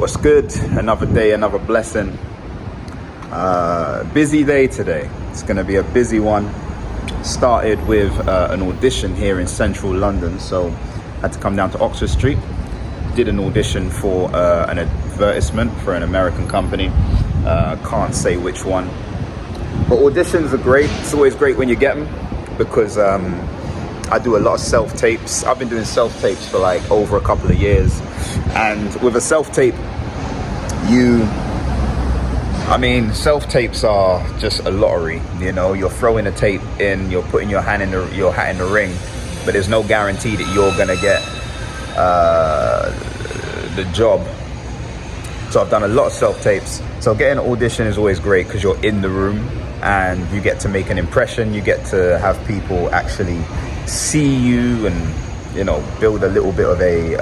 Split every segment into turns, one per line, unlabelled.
What's good? Another day, another blessing. Busy day today. It's going to be a busy one. Started with an audition here in central London, so had to come down to Oxford Street. Did an audition for an advertisement for an American company. Can't say which one. But auditions are great. It's always great when you get them because I do a lot of self-tapes. I've been doing self-tapes for like over a couple of years. And with a self-tape, self-tapes are just a lottery. You know, you're throwing a tape in, you're putting your hat in the ring, but there's no guarantee that you're gonna get the job. So I've done a lot of self-tapes. So getting an audition is always great because you're in the room and you get to make an impression. You get to have people actually see you and, you know, build a little bit of a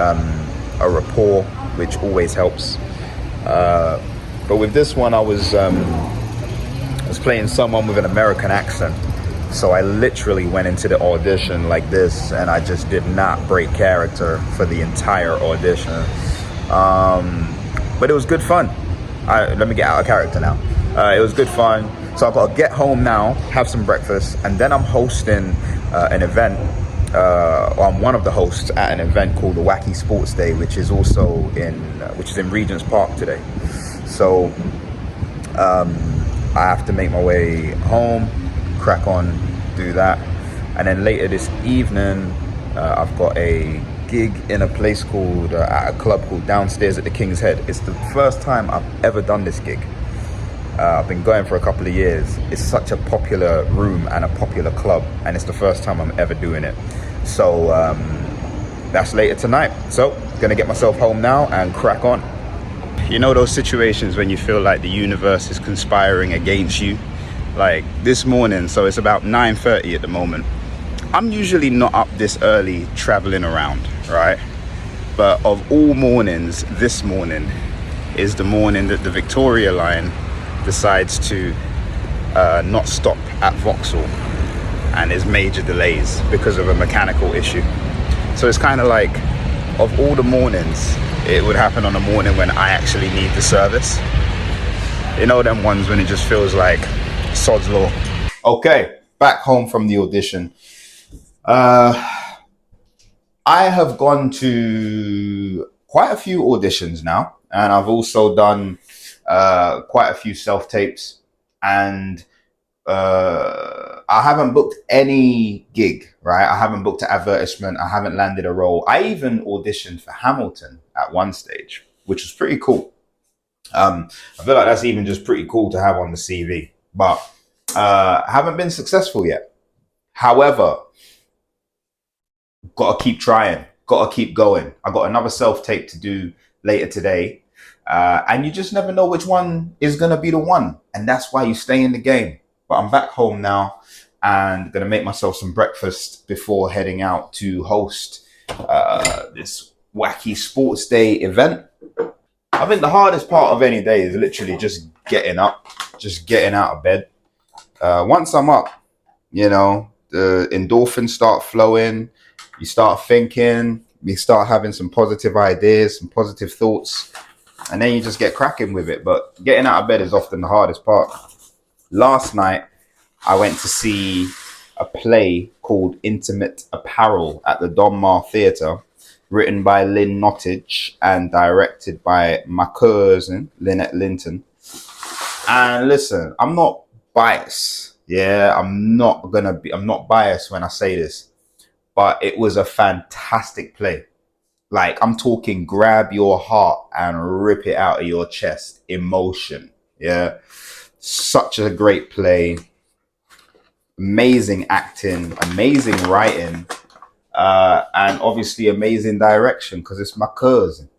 rapport, which always helps. But with this one, I was playing someone with an American accent. So I literally went into the audition like this, and I just did not break character for the entire audition. But it was good fun. Let me get out of character now. It was good fun. So I've got to get home now, have some breakfast, and then I'm hosting an event. I'm one of the hosts at an event called the Wacky Sports Day, which is in Regent's Park today. So I have to make my way home, crack on, do that, and then later this evening I've got a gig in a place called at a club called Downstairs at the King's Head. It's the first time I've ever done this gig. I've been going for a couple of years. It's such a popular room and a popular club, and it's the first time I'm ever doing it. So that's later tonight. So gonna get myself home now and crack on. You know those situations when you feel like the universe is conspiring against you? Like this morning, so it's about 9:30 at the moment. I'm usually not up this early traveling around, right? But of all mornings, this morning is the morning that the Victoria line decides to not stop at Vauxhall, and there's major delays because of a mechanical issue. So it's kind of like, of all the mornings, it would happen on a morning when I actually need the service. You know them ones when it just feels like sod's law. Okay, back home from the audition. I have gone to quite a few auditions now, and I've also done quite a few self-tapes, and I haven't booked any gig, right? I haven't booked an advertisement. I haven't landed a role. I even auditioned for Hamilton at one stage, which was pretty cool. I feel like that's even just pretty cool to have on the CV, but I haven't been successful yet. However, got to keep trying, got to keep going. I got another self-tape to do later today. And you just never know which one is going to be the one. And that's why you stay in the game. But I'm back home now and going to make myself some breakfast before heading out to host this Wacky Sports Day event. I think the hardest part of any day is literally just getting up, just getting out of bed. Once I'm up, you know, the endorphins start flowing. You start thinking, you start having some positive ideas, some positive thoughts. And then you just get cracking with it. But getting out of bed is often the hardest part. Last night, I went to see a play called Intimate Apparel at the Donmar Theatre, written by Lynn Nottage and directed by my cousin, Lynette Linton. And listen, I'm not biased. Yeah, I'm not biased when I say this. But it was a fantastic play. Like, I'm talking grab your heart and rip it out of your chest emotion. Yeah. Such a great play. Amazing acting, amazing writing, and obviously amazing direction because it's my cousin.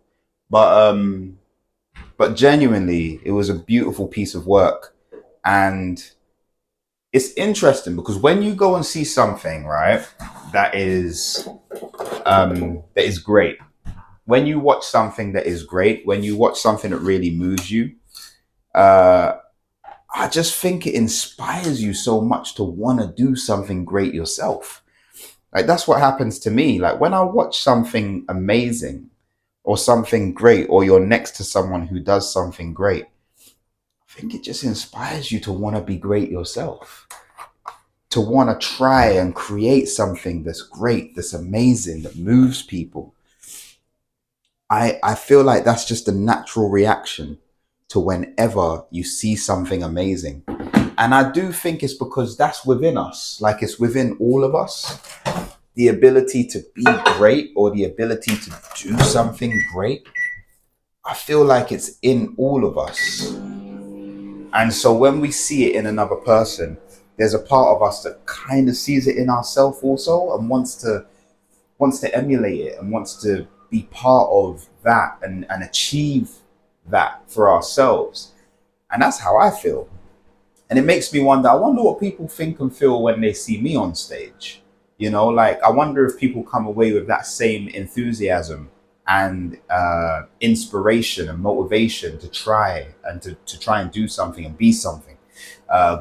But genuinely, it was a beautiful piece of work. And it's interesting because when you go and see something, right, that is great. When you watch something that is great, when you watch something that really moves you, I just think it inspires you so much to want to do something great yourself. Like, that's what happens to me. Like, when I watch something amazing, or something great, or you're next to someone who does something great, I think it just inspires you to want to be great yourself, to want to try and create something that's great, that's amazing, that moves people. I feel like that's just a natural reaction to whenever you see something amazing. And I do think it's because that's within us, like it's within all of us. The ability to be great, or the ability to do something great, I feel like it's in all of us. And so when we see it in another person, there's a part of us that kind of sees it in ourselves also, and wants to emulate it, and wants to be part of that and achieve that for ourselves. And that's how I feel. And it makes me wonder, I wonder what people think and feel when they see me on stage. You know, like, I wonder if people come away with that same enthusiasm and inspiration and motivation to try and do something and be something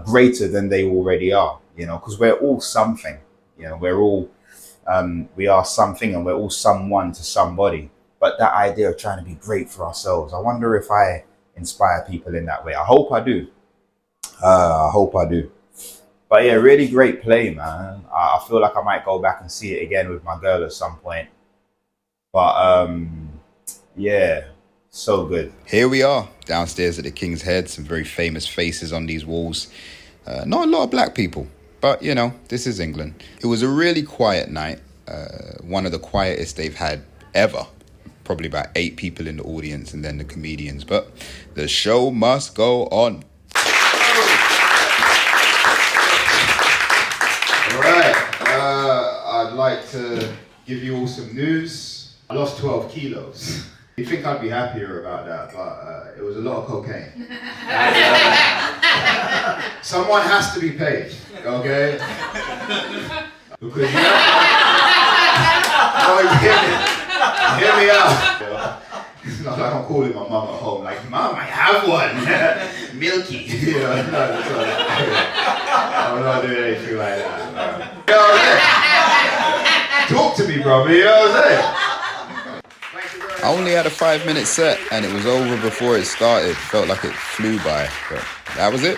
greater than they already are, you know, because we're all something, you know, we are something, and we're all someone to somebody. But that idea of trying to be great for ourselves, I wonder if I inspire people in that way. I hope I do. I hope I do. But yeah, really great play, man. I feel like I might go back and see it again with my girl at some point. But yeah, so good. Here we are, downstairs at the King's Head. Some very famous faces on these walls. Not a lot of black people, but you know, this is England. It was a really quiet night. One of the quietest they've had ever. Probably about 8 people in the audience, and then the comedians. But the show must go on. All right, I'd like to give you all some news. I lost 12 kilos. You'd think I'd be happier about that, but it was a lot of cocaine. And, someone has to be paid, okay? Because hear me out. It's not like I'm calling my mum at home, like, Mum, I have one. Milky. You know, I'm not doing anything like that. You know what I'm saying? Talk to me, brother, you know what I'm saying? I only had a 5-minute set, and it was over before it started. Felt like it flew by, but that was it.